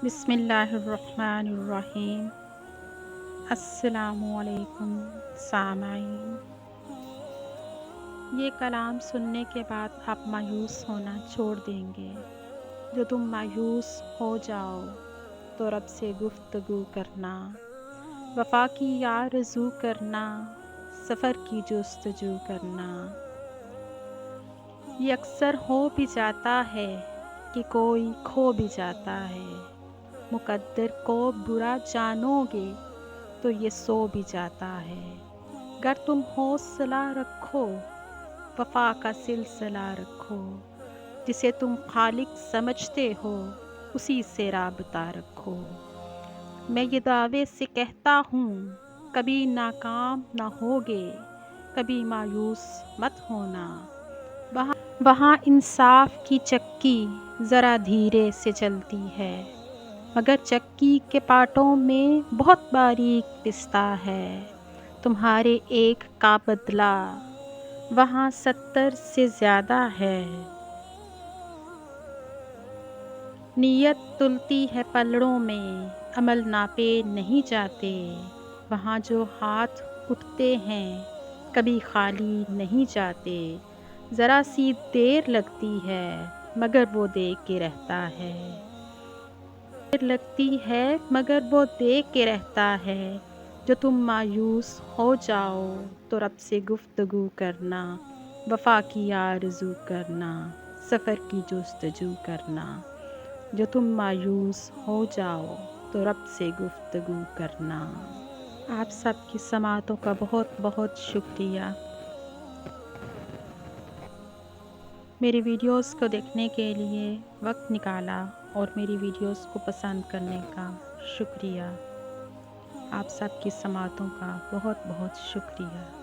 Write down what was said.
بسم اللہ الرحمن الرحیم۔ السلام علیکم سامعین، یہ کلام سننے کے بعد آپ مایوس ہونا چھوڑ دیں گے۔ جو تم مایوس ہو جاؤ تو رب سے گفتگو کرنا، وفا کی آرزو کرنا، سفر کی جستجو کرنا۔ یہ اکثر ہو بھی جاتا ہے کہ کوئی کھو بھی جاتا ہے، مقدر کو برا جانو گے تو یہ سو بھی جاتا ہے۔ گر تم حوصلہ رکھو، وفا کا سلسلہ رکھو، جسے تم خالق سمجھتے ہو اسی سے رابطہ رکھو۔ میں یہ دعوے سے کہتا ہوں، کبھی ناکام نہ ہوگے، کبھی مایوس مت ہونا۔ وہاں انصاف کی چکی ذرا دھیرے سے چلتی ہے، مگر چکی کے پارٹوں میں بہت باریک پستہ ہے۔ تمہارے ایک کا بدلہ وہاں 70 سے زیادہ ہے۔ نیت تلتی ہے پلڑوں میں، عمل ناپے نہیں جاتے۔ وہاں جو ہاتھ اٹھتے ہیں کبھی خالی نہیں جاتے۔ ذرا سی دیر لگتی ہے مگر وہ دیکھ کے رہتا ہے۔ دیر لگتی ہے مگر وہ دیکھ کے رہتا ہے۔ جو تم مایوس ہو جاؤ تو رب سے گفتگو کرنا، وفا کی آرزو کرنا، سفر کی جستجو کرنا۔ جو تم مایوس ہو جاؤ تو رب سے گفتگو کرنا۔ آپ سب کی سماعتوں کا بہت بہت شکریہ۔ میری ویڈیوز کو دیکھنے کے لیے وقت نکالا اور میری ویڈیوز کو پسند کرنے کا شکریہ۔ آپ سب کی سماعتوں کا بہت بہت شکریہ۔